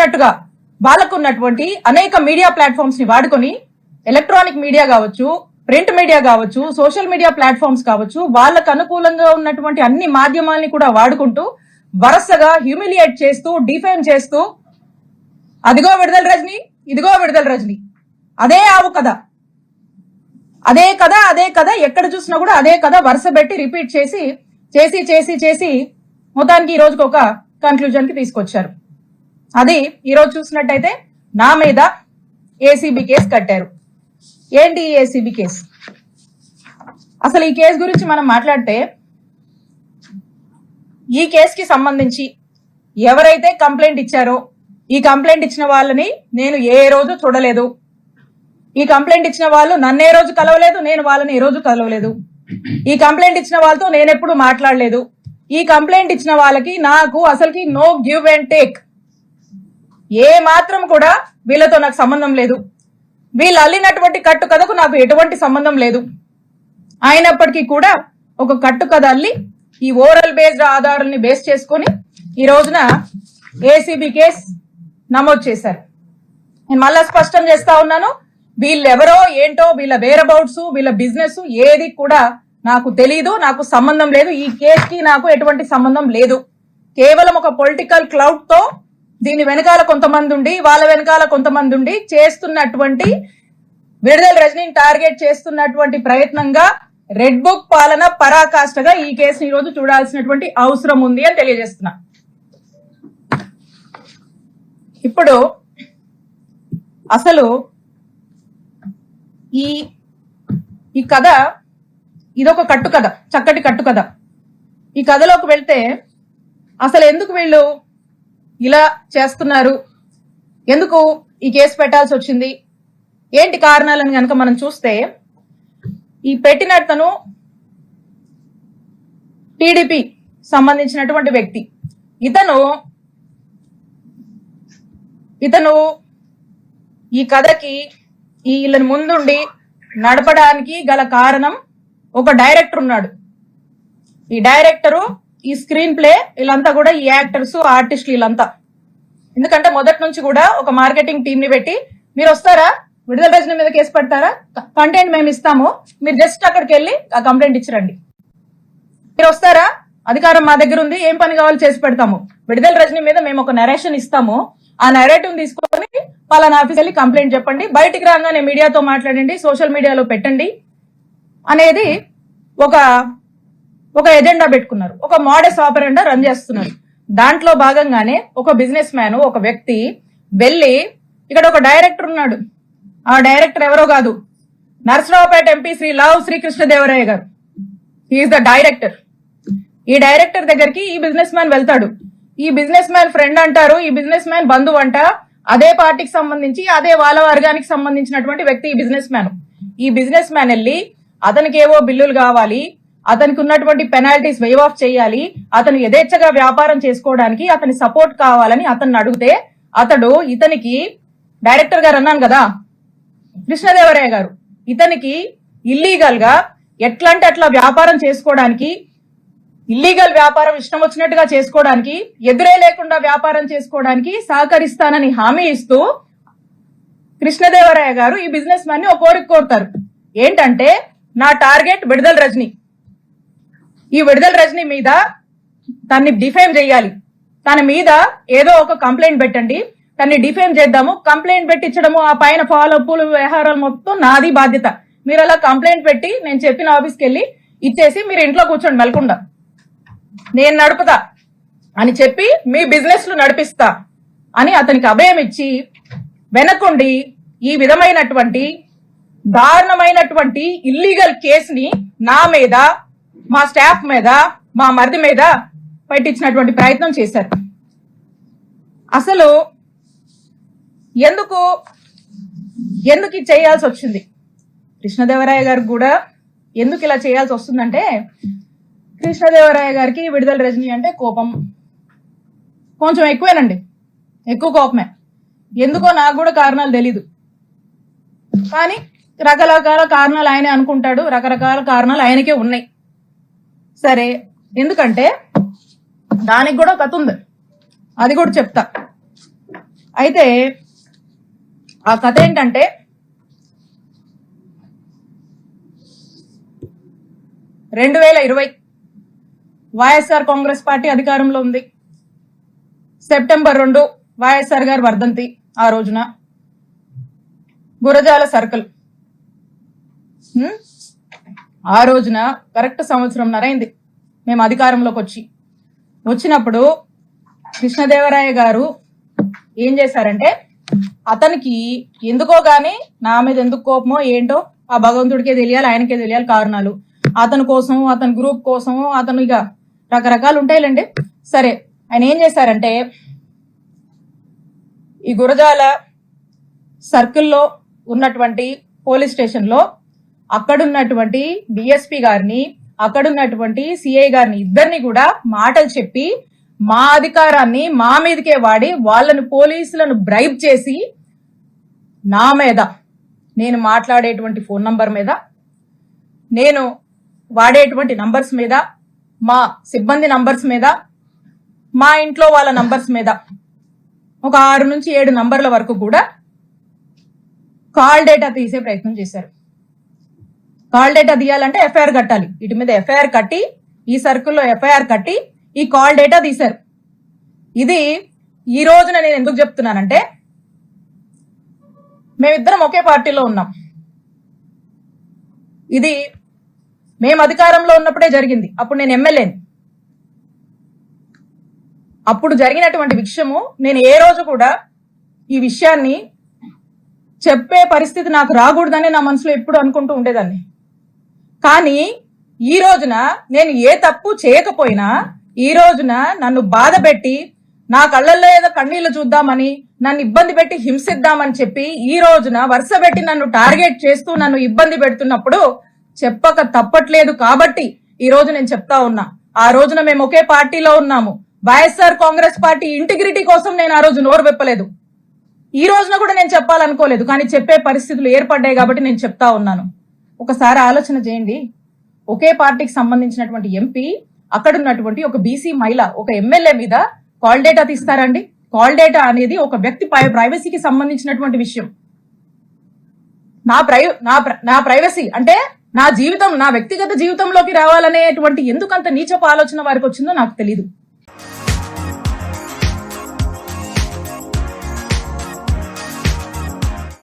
ఉన్నట్టుగా వాళ్ళకున్నటువంటి అనేక media platforms ని వాడుకొని ఎలక్ట్రానిక్ మీడియా కావచ్చు, ప్రింట్ మీడియా కావచ్చు, సోషల్ మీడియా ప్లాట్ఫామ్స్ కావచ్చు, వాళ్ళకు అనుకూలంగా ఉన్నటువంటి అన్ని మాధ్యమాల్ని కూడా వాడుకుంటూ వరుసగా హ్యూమిలియేట్ చేస్తూ, డిఫేమ్ చేస్తూ, అదిగో విడుదల రజని, ఇదిగో విడుదల రజని, అదే ఆవు కథ, అదే కథ, అదే కథ, ఎక్కడ చూసినా కూడా అదే కథ వరుస పెట్టి రిపీట్ చేసి చేసి చేసి చేసి మొత్తానికి ఈ రోజుకి ఒక కన్క్లూజన్ కి తీసుకొచ్చారు. అది ఈరోజు చూసినట్టయితే నా మీద ఏసీబీ కేసు కట్టారు. ఏంటి ఈ ఏసీబీ కేసు? అసలు ఈ కేసు గురించి మనం మాట్లాడితే, ఈ కేసుకి సంబంధించి ఎవరైతే కంప్లైంట్ ఇచ్చారో ఈ కంప్లైంట్ ఇచ్చిన వాళ్ళని నేను ఏ రోజు చూడలేదు. ఈ కంప్లైంట్ ఇచ్చిన వాళ్ళు నన్ను ఏ రోజు కలవలేదు, నేను వాళ్ళని ఏ రోజు కలవలేదు. ఈ కంప్లైంట్ ఇచ్చిన వాళ్ళతో నేను ఎప్పుడు మాట్లాడలేదు. ఈ కంప్లైంట్ ఇచ్చిన వాళ్ళకి నాకు అసలుకి నో గివ్ అండ్ టేక్, ఏ మాత్రం కూడా వీళ్ళతో నాకు సంబంధం లేదు. వీళ్ళు అల్లినటువంటి కట్టు కథకు నాకు ఎటువంటి సంబంధం లేదు. అయినప్పటికీ కూడా ఒక కట్టు కథ అల్లి ఈ ఓరల్ బేస్డ్ ఆధారాలని బేస్ చేసుకొని ఈ రోజున ఏసీబీ కేసు నమోదు చేశారు. నేను మళ్ళా స్పష్టం చేస్తా ఉన్నాను, వీళ్ళెవరో ఏంటో, వీళ్ళ వేరబౌట్స్, వీళ్ళ బిజినెస్ ఏది కూడా నాకు తెలీదు, నాకు సంబంధం లేదు. ఈ కేసుకి నాకు ఎటువంటి సంబంధం లేదు. కేవలం ఒక పొలిటికల్ క్లౌడ్ తో దీని వెనకాల కొంతమంది ఉండి, వాళ్ళ వెనకాల కొంతమంది ఉండి చేస్తున్నటువంటి, విడుదల రజనీని టార్గెట్ చేస్తున్నటువంటి ప్రయత్నంగా రెడ్ బుక్ పాలన పరాకాష్ఠగా ఈ కేసుని ఈ రోజు చూడాల్సినటువంటి అవసరం ఉంది అని తెలియజేస్తున్నా. ఇప్పుడు అసలు ఈ కథ ఇదొక కట్టు కథ, చక్కటి కట్టు కథ. ఈ కథలోకి వెళ్తే అసలు ఎందుకు వీళ్ళు ఇలా చేస్తున్నారు, ఎందుకు ఈ కేసు పెట్టాల్సి వచ్చింది, ఏంటి కారణాలను కనుక మనం చూస్తే, ఈ పెట్టినతను టీడీపీ సంబంధించినటువంటి వ్యక్తి. ఇతను ఈ కథకి వీళ్ళని ముందుండి నడపడానికి గల కారణం ఒక డైరెక్టర్ ఉన్నాడు. ఈ డైరెక్టరు, ఈ స్క్రీన్ ప్లే, వీళ్ళంతా కూడా ఈ యాక్టర్స్, ఆర్టిస్టులు వీళ్ళంతా. ఎందుకంటే మొదటి నుంచి కూడా ఒక మార్కెటింగ్ టీమ్ ని పెట్టి, మీరు వస్తారా, విడుదల రజనీ మీద కేసు పెడతారా, కంటెంట్ మేము ఇస్తాము, మీరు జస్ట్ అక్కడికి వెళ్ళి ఆ కంప్లైంట్ ఇచ్చిరండి, మీరు వస్తారా, అధికారం మా దగ్గర ఉంది, ఏం పని కావాలో చేసి పెడతాము, విడుదల రజనీ మీద మేము ఒక నరేషన్ ఇస్తాము, ఆ నరేటివ్ తీసుకొని పలానా ఆఫీస్ వెళ్ళి కంప్లైంట్ చెప్పండి, బయటికి రాగానే మీడియాతో మాట్లాడండి, సోషల్ మీడియాలో పెట్టండి అనేది ఒక ఎజెండా పెట్టుకున్నారు. ఒక మోడస్ ఆపరెండా రన్ చేస్తున్నారు. దాంట్లో భాగంగానే ఒక బిజినెస్ మ్యాన్, ఒక వ్యక్తి వెళ్ళి, ఇక్కడ ఒక డైరెక్టర్ ఉన్నాడు, ఆ డైరెక్టర్ ఎవరో కాదు, Narasaraopet MP Shri Lavu Srikrishnadevaraya garu. He's the director. ఈ డైరెక్టర్ దగ్గరికి ఈ బిజినెస్ మ్యాన్ వెళ్తాడు. ఈ బిజినెస్ మ్యాన్ ఫ్రెండ్ అంటారు, ఈ బిజినెస్ మ్యాన్ బంధువు అంట, అదే పార్టీకి సంబంధించి, అదే వాళ్ళ వర్గానికి సంబంధించినటువంటి వ్యక్తి ఈ బిజినెస్ మ్యాన్. ఈ బిజినెస్ మ్యాన్ వెళ్ళి అతనికి ఏవో బిల్లులు కావాలి, అతనికి ఉన్నటువంటి పెనాల్టీస్ వేవ్ ఆఫ్ చేయాలి, అతను యథేచ్ఛగా వ్యాపారం చేసుకోవడానికి అతని సపోర్ట్ కావాలని అతన్ని అడిగితే, ఇతనికి డైరెక్టర్ గారు అన్నాను కదా, కృష్ణదేవరాయ గారు, ఇతనికి ఇల్లీగల్ గా ఎట్లా అంటే అట్లా వ్యాపారం చేసుకోవడానికి, ఇల్లీగల్ వ్యాపారం ఇష్టం వచ్చినట్టుగా చేసుకోవడానికి, ఎదురే లేకుండా వ్యాపారం చేసుకోవడానికి సహకరిస్తానని హామీ ఇస్తూ కృష్ణదేవరాయ గారు ఈ బిజినెస్ మ్యాన్ ని ఒక కోరిక కోరుతారు. ఏంటంటే, నా టార్గెట్ విడుదల రజనీ, ఈ విడుదల రజనీ మీద తన్ని డిఫేమ్ చేయాలి, తన మీద ఏదో ఒక కంప్లైంట్ పెట్టండి, తన్ని డిఫేమ్ చేద్దాము, కంప్లైంట్ పెట్టించడము, ఆ పైన ఫాలోఅప్లు వ్యవహారాలు మొత్తం నాది బాధ్యత, మీరు అలా కంప్లైంట్ పెట్టి నేను చెప్పిన ఆఫీస్కి వెళ్ళి ఇచ్చేసి మీరు ఇంట్లో కూర్చోండి మెలకుండా, నేను నడుపుతా అని చెప్పి మీ బిజినెస్ లు నడిపిస్తా అని అతనికి అభయం ఇచ్చి వెనకుండి ఈ విధమైనటువంటి దారుణమైనటువంటి ఇల్లీగల్ కేసుని నా మీద, మా స్టాఫ్ మీద, మా మరిది మీద పెట్టించినటువంటి ప్రయత్నం చేశారు. అసలు ఎందుకు చేయాల్సి వచ్చింది, కృష్ణదేవరాయ గారికి కూడా ఎందుకు ఇలా చేయాల్సి వస్తుందంటే, కృష్ణదేవరాయ గారికి విడుదల రజనీ అంటే కోపం కొంచెం ఎక్కువేనండి, ఎక్కువ కోపమే. ఎందుకో నాకు కూడా కారణాలు తెలీదు, కానీ రకరకాల కారణాలు ఆయనే అనుకుంటాడు, రకరకాల కారణాలు ఆయనకే ఉన్నాయి. సరే, ఎందుకంటే దానికి కూడా కథ ఉంది, అది కూడా చెప్తా. అయితే ఆ కథ ఏంటంటే, రెండు 2020 వైఎస్ఆర్ కాంగ్రెస్ పార్టీ అధికారంలో ఉంది. సెప్టెంబర్ 2 వైఎస్ఆర్ గారు వర్ధంతి. ఆ రోజున గురజాల సర్కిల్, ఆ రోజున కరెక్ట్ సంవత్సరంన్నర అయింది మేము అధికారంలోకి వచ్చినప్పుడు కృష్ణదేవరాయ గారు ఏం చేశారంటే, అతనికి ఎందుకో గాని నా మీద ఎందుకు కోపమో ఏంటో ఆ భగవంతుడికే తెలియాలి, ఆయనకే తెలియాలి కారణాలు. అతని కోసం, అతని గ్రూప్ కోసం, అతను ఇక రకరకాలు ఉంటాయిలేండి. సరే, ఆయన ఏం చేశారంటే, ఈ గురజాల సర్కిల్లో ఉన్నటువంటి పోలీస్ స్టేషన్ లో అక్కడున్నటువంటి డిఎస్పీ గారిని, అక్కడున్నటువంటి సిఐ గారిని, ఇద్దరిని కూడా మాటలు చెప్పి మా అధికారాన్ని మా మీదకే వాడి వాళ్ళని, పోలీసులను బ్రైబ్ చేసి నా మీద, నేను మాట్లాడేటువంటి ఫోన్ నంబర్ మీద, నేను వాడేటువంటి నంబర్స్ మీద, మా సిబ్బంది నంబర్స్ మీద, మా ఇంట్లో వాళ్ళ నంబర్స్ మీద ఒక 6 నుంచి 7 నంబర్ల వరకు కూడా కాల్ డేటా తీసే ప్రయత్నం చేశారు. కాల్ డేటా తీయాలంటే ఎఫ్ఐఆర్ కట్టాలి. వీటి మీద ఎఫ్ఐఆర్ కట్టి, ఈ సర్కిల్లో ఎఫ్ఐఆర్ కట్టి ఈ కాల్ డేటా తీశారు. ఇది ఈ రోజున నేను ఎందుకు చెప్తున్నానంటే, మేమిద్దరం ఒకే పార్టీలో ఉన్నాం. ఇది మేము అధికారంలో ఉన్నప్పుడే జరిగింది. అప్పుడు నేను ఎమ్మెల్యేని. అప్పుడు జరిగినటువంటి విషయము నేను ఏ రోజు కూడా ఈ విషయాన్ని చెప్పే పరిస్థితి నాకు రాకూడదని నా మనసులో ఎప్పుడు అనుకుంటూ ఉండేదాన్ని. కానీ ఈ రోజున నేను ఏ తప్పు చేయకపోయినా, ఈ రోజున నన్ను బాధ పెట్టి, నా కళ్ళల్లో ఏదో కన్నీళ్లు చూద్దామని, నన్ను ఇబ్బంది పెట్టి హింసిద్దామని చెప్పి ఈ రోజున వరుస పెట్టి నన్ను టార్గెట్ చేస్తూ నన్ను ఇబ్బంది పెడుతున్నప్పుడు చెప్పక తప్పట్లేదు. కాబట్టి ఈ రోజు నేను చెప్తా ఉన్నా, ఆ రోజున మేము ఒకే పార్టీలో ఉన్నాము. వైఎస్ఆర్ కాంగ్రెస్ పార్టీ ఇంటిగ్రిటీ కోసం నేను ఆ రోజు నోరు విప్పలేదు. ఈ రోజున కూడా నేను చెప్పాలనుకోలేదు, కానీ చెప్పే పరిస్థితులు ఏర్పడ్డాయి కాబట్టి నేను చెప్తా ఉన్నాను. ఒకసారి ఆలోచన చేయండి. ఒకే పార్టీకి సంబంధించినటువంటి ఎంపీ, అక్కడున్నటువంటి ఒక బీసీ మహిళ, ఒక ఎమ్మెల్యే మీద కాల్ డేటా తీస్తారండి? కాల్ డేటా అనేది ఒక వ్యక్తి ప్రైవసీకి సంబంధించినటువంటి విషయం. నా ప్రైవసీ అంటే నా జీవితం, నా వ్యక్తిగత జీవితంలోకి రావాలనేటువంటి ఎందుకంత నీచపు ఆలోచన వారికి వచ్చిందో నాకు తెలీదు.